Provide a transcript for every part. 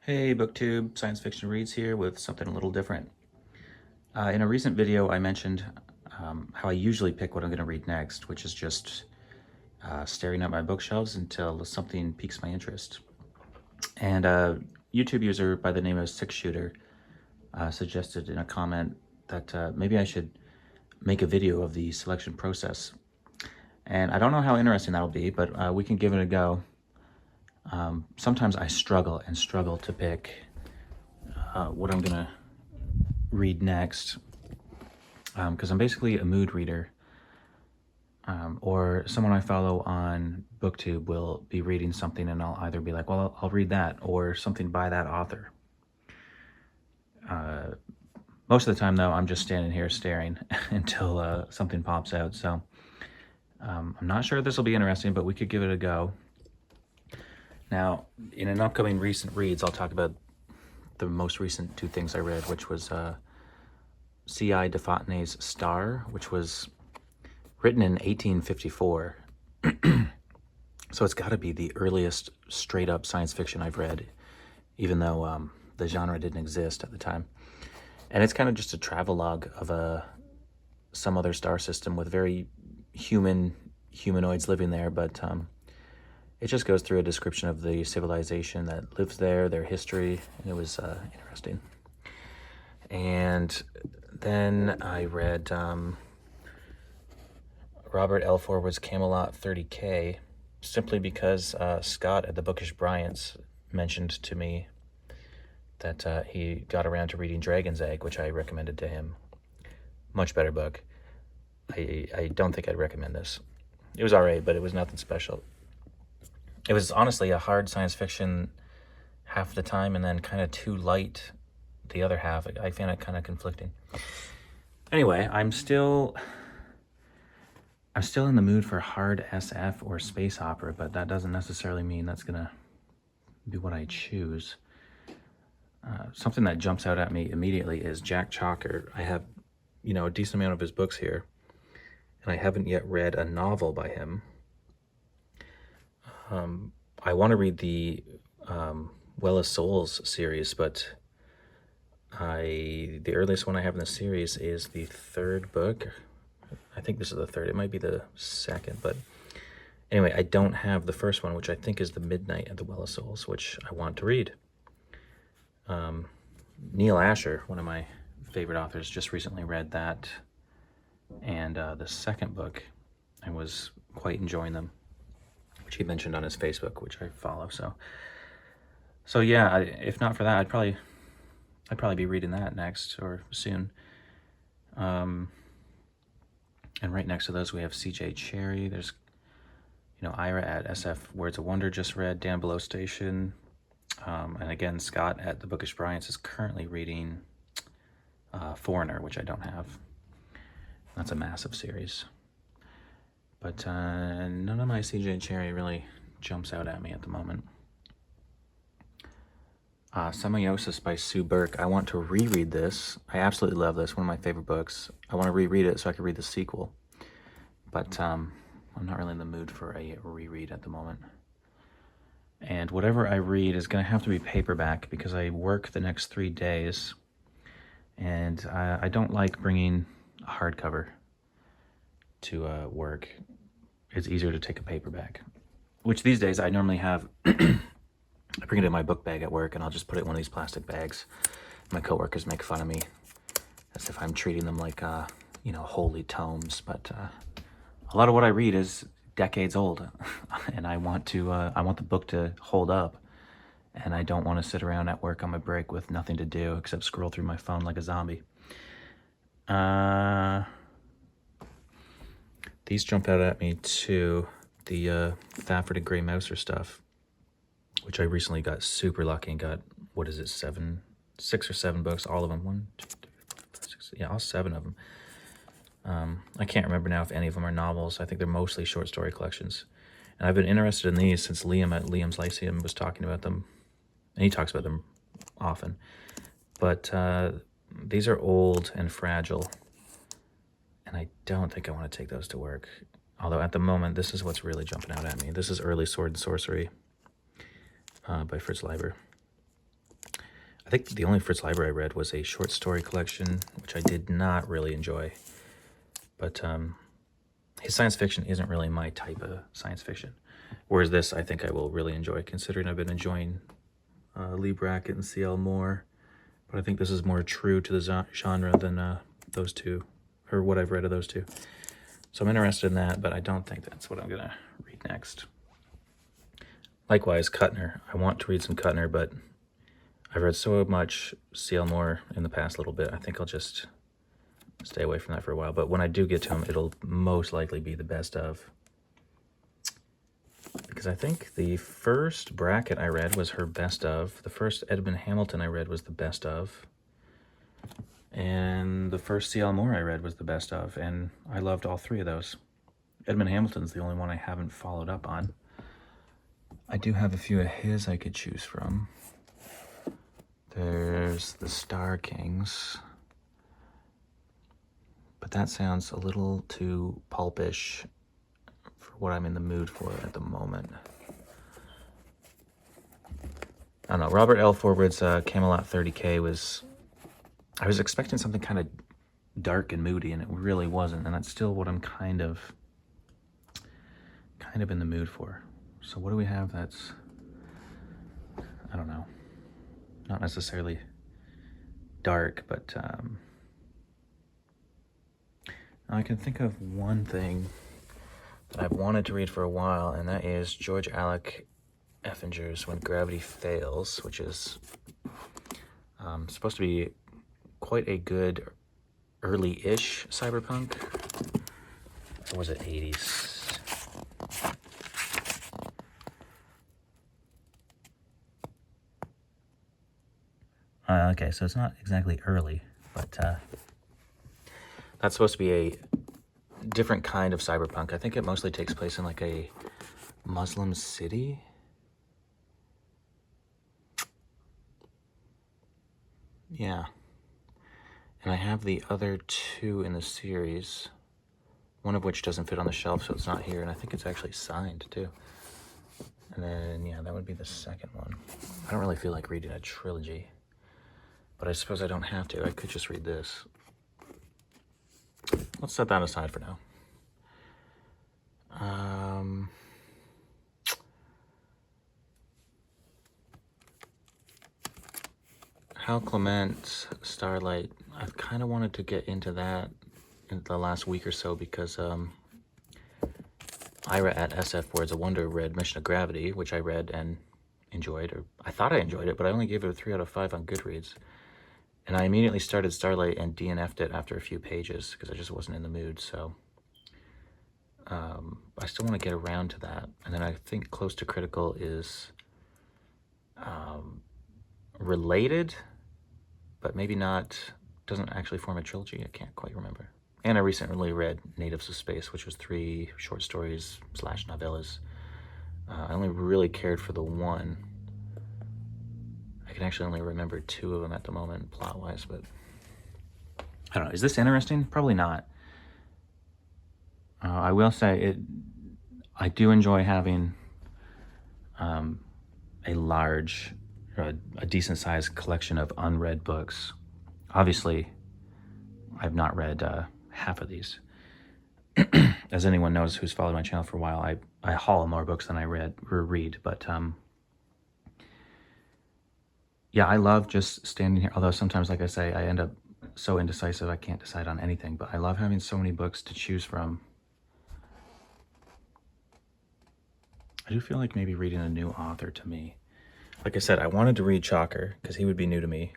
Hey booktube, science fiction reads here with something a little different. In a recent video I mentioned how I usually pick what I'm going to read next, which is just staring at my bookshelves until something piques my interest. And a YouTube user by the name of Six Shooter suggested in a comment that maybe I should make a video of the selection process. And I don't know how interesting that'll be, but we can give it a go. Sometimes I struggle to pick what I'm gonna read next because I'm basically a mood reader, or someone I follow on booktube will be reading something and I'll either be like, well, I'll read that, or something by that author. Most of the time though, I'm just standing here staring until something pops out. So I'm not sure if this will be interesting, but we could give it a go. Now, in an upcoming recent reads, I'll talk about the most recent two things I read, which was C.I. de Fontenay's Star, which was written in 1854. So it's got to be the earliest straight-up science fiction I've read, even though the genre didn't exist at the time. And it's kind of just a travelogue of some other star system with very humanoids living there, but it just goes through a description of the civilization that lives there, their history, and it was interesting. And then I read Robert L. Forward's Camelot 30K, simply because Scott at the Bookish Bryants mentioned to me that he got around to reading Dragon's Egg, which I recommended to him. Much better book. I don't think I'd recommend this. It was alright, but it was nothing special. It was honestly a hard science fiction half the time and then kind of too light the other half. I found it kind of conflicting. Anyway, I'm still in the mood for hard SF or space opera, but that doesn't necessarily mean that's gonna be what I choose. Something that jumps out at me immediately is Jack Chalker. I have, a decent amount of his books here, and I haven't yet read a novel by him. I want to read the Well of Souls series, but the earliest one I have in the series is the third book. I think this is the third. It might be the second, but anyway, I don't have the first one, which I think is The Midnight at the Well of Souls, which I want to read. Neil Asher, one of my favorite authors, just recently read that and the second book and was quite enjoying them, which he mentioned on his Facebook, which I follow. So yeah, if not for that, I'd probably be reading that next or soon. And right next to those, we have C.J. Cherry. There's, Ira at SF Words of Wonder just read Dan Below Station. And again, Scott at the Bookish Bryants is currently reading Foreigner, which I don't have. That's a massive series. But none of my C.J. Cherry really jumps out at me at the moment. Semiosis by Sue Burke. I want to reread this. I absolutely love this. One of my favorite books. I want to reread it so I can read the sequel. But I'm not really in the mood for a reread at the moment. And whatever I read is going to have to be paperback because I work the next 3 days. And I don't like bringing a hardcover to work. It's easier to take a paperback, which these days I normally have. I bring it in my book bag at work and I'll just put it in one of these plastic bags. My coworkers make fun of me as if I'm treating them like holy tomes, but a lot of what I read is decades old and I want the book to hold up, and I don't want to sit around at work on my break with nothing to do except scroll through my phone like a zombie. These jump out at me too. The Thaford and Grey Mouser stuff, which I recently got super lucky and got, 6 or 7 books, all of them. 1, 2, 3, 4, 5, 6, yeah, all 7 of them. I can't remember now if any of them are novels. I think they're mostly short story collections. And I've been interested in these since Liam at Liam's Lyceum was talking about them. And he talks about them often. But these are old and fragile. And I don't think I want to take those to work. Although at the moment, this is what's really jumping out at me. This is Early Sword and Sorcery by Fritz Leiber. I think the only Fritz Leiber I read was a short story collection, which I did not really enjoy. But his science fiction isn't really my type of science fiction. Whereas this, I think I will really enjoy, considering I've been enjoying Lee Brackett and C.L. Moore. But I think this is more true to the genre than those two, or what I've read of those two. So I'm interested in that, but I don't think that's what I'm going to read next. Likewise, Kuttner. I want to read some Kuttner, but I've read so much C.L. Moore in the past little bit, I think I'll just stay away from that for a while. But when I do get to him, it'll most likely be the best of. Because I think the first Brackett I read was her best of. The first Edmund Hamilton I read was the best of. And the first C.L. Moore I read was the best of. And I loved all three of those. Edmund Hamilton's the only one I haven't followed up on. I do have a few of his I could choose from. There's The Star Kings. But that sounds a little too pulpish for what I'm in the mood for at the moment. I don't know. Robert L. Forward's Camelot 30K was... I was expecting something kind of dark and moody, and it really wasn't. And that's still what I'm kind of in the mood for. So what do we have that's... I don't know. Not necessarily dark, but... I can think of one thing that I've wanted to read for a while, and that is George Alec Effinger's When Gravity Fails, which is supposed to be quite a good early-ish cyberpunk. Or was it 80s? Okay, so it's not exactly early, but that's supposed to be a different kind of cyberpunk. I think it mostly takes place in like a Muslim city. Yeah. And I have the other two in the series, one of which doesn't fit on the shelf, so it's not here, and I think it's actually signed too. And then, yeah, that would be the second one. I don't really feel like reading a trilogy, but I suppose I don't have to. I could just read this. Let's set that aside for now. Hal Clement, Starlight. I've kind of wanted to get into that in the last week or so because Ira at SF Words of Wonder read Mission of Gravity, which I read and enjoyed, or I thought I enjoyed it, but I only gave it a 3 out of 5 on Goodreads. And I immediately started Starlight and DNF'd it after a few pages because I just wasn't in the mood, so I still want to get around to that. And then I think Close to Critical is related, but maybe not, doesn't actually form a trilogy. I can't quite remember. And I recently read Natives of Space, which was 3 short stories / novellas. I only really cared for the one. I can actually only remember 2 of them at the moment, plot-wise, but I don't know. Is this interesting? Probably not. I will say I do enjoy having a large, or a decent-sized collection of unread books. Obviously, I've not read half of these. As anyone knows who's followed my channel for a while, I haul more books than I read, but yeah, I love just standing here, although sometimes, like I say, I end up so indecisive I can't decide on anything, but I love having so many books to choose from. I do feel like maybe reading a new author to me. Like I said, I wanted to read Chalker, because he would be new to me,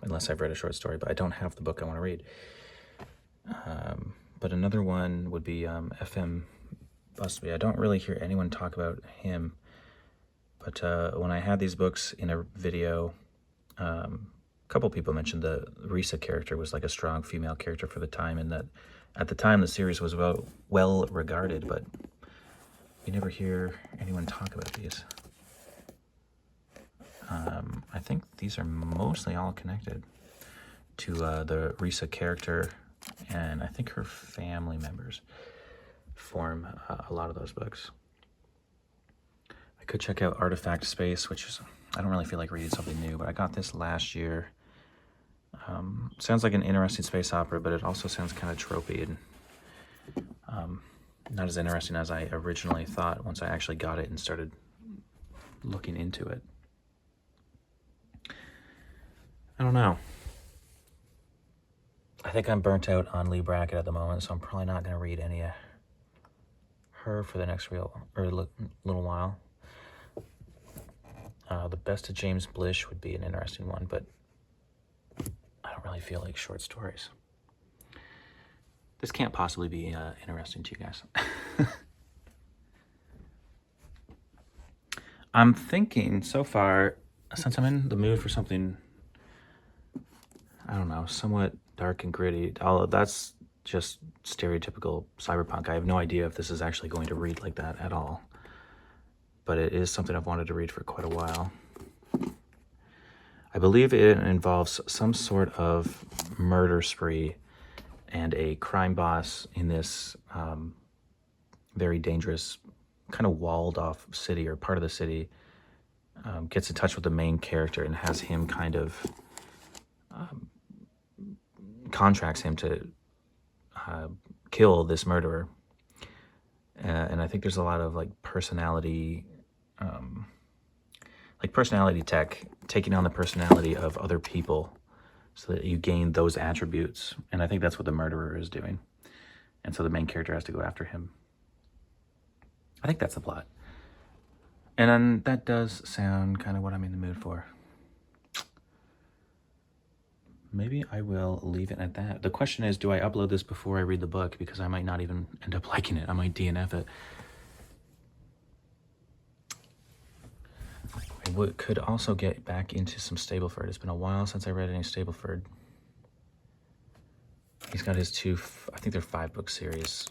unless I've read a short story, but I don't have the book I want to read. But another one would be F.M. Busby. I don't really hear anyone talk about him. But when I had these books in a video, a couple people mentioned the Risa character was like a strong female character for the time, and that at the time the series was well regarded, but you never hear anyone talk about these. I think these are mostly all connected to the Risa character, and I think her family members form a lot of those books. I could check out Artifact Space, which is, I don't really feel like reading something new, but I got this last year. Sounds like an interesting space opera, but it also sounds kind of tropey and not as interesting as I originally thought once I actually got it and started looking into it. I don't know. I think I'm burnt out on Lee Brackett at the moment, so I'm probably not going to read any of her for the next little while. The Best of James Blish would be an interesting one, but I don't really feel like short stories. This can't possibly be interesting to you guys. I'm thinking so far, since I'm in the mood for something, I don't know, somewhat dark and gritty, although that's just stereotypical cyberpunk. I have no idea if this is actually going to read like that at all. But it is something I've wanted to read for quite a while. I believe it involves some sort of murder spree and a crime boss in this very dangerous, kind of walled off city or part of the city, gets in touch with the main character and has him kind of contracts him to kill this murderer. And I think there's a lot of like personality tech, taking on the personality of other people so that you gain those attributes. And I think that's what the murderer is doing. And so the main character has to go after him. I think that's the plot. And then that does sound kind of what I'm in the mood for. Maybe I will leave it at that. The question is, do I upload this before I read the book? Because I might not even end up liking it. I might DNF it. I could also get back into some Stableford. It's been a while since I read any Stableford. He's got his I think they're 5-book series.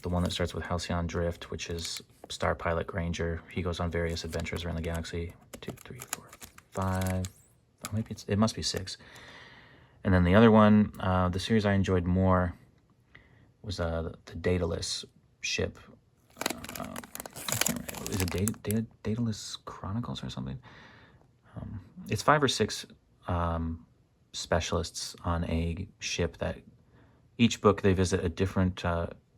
The one that starts with Halcyon Drift, which is Star Pilot Granger. He goes on various adventures around the galaxy. 2, 3, 4, 5. Oh, maybe it must be 6. And then the other one, the series I enjoyed more was the Daedalus ship. I can't remember. Is it Daedalus Chronicles or something? It's 5 or 6 specialists on a ship that each book they visit a different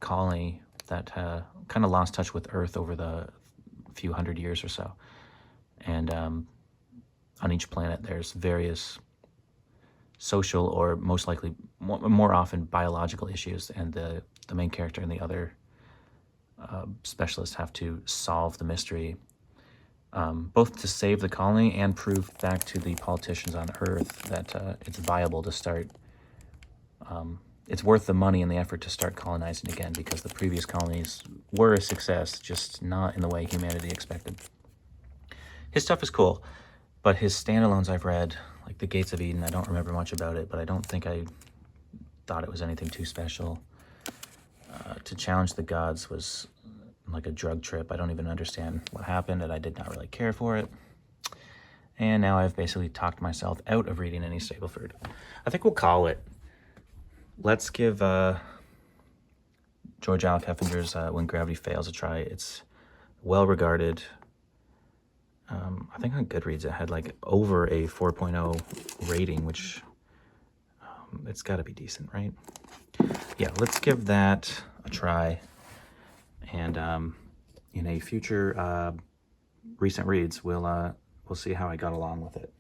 colony that kind of lost touch with Earth over the few hundred years or so. And on each planet there's various social or most likely more often biological issues, and the main character and the other specialists have to solve the mystery, both to save the colony and prove back to the politicians on Earth that it's viable to start, it's worth the money and the effort to start colonizing again, because the previous colonies were a success, just not in the way humanity expected. His stuff is cool, but his standalones I've read, like The Gates of Eden, I don't remember much about it, but I don't think I thought it was anything too special. To Challenge the Gods was like a drug trip. I don't even understand what happened, and I did not really care for it. And now I've basically talked myself out of reading any Stableford. I think we'll call it. Let's give George Alec Heffinger's When Gravity Fails a try. It's well regarded. I think on Goodreads it had like over a 4.0 rating, which it's got to be decent, right? Yeah, let's give that a try. And in a future recent reads, we'll see how I got along with it.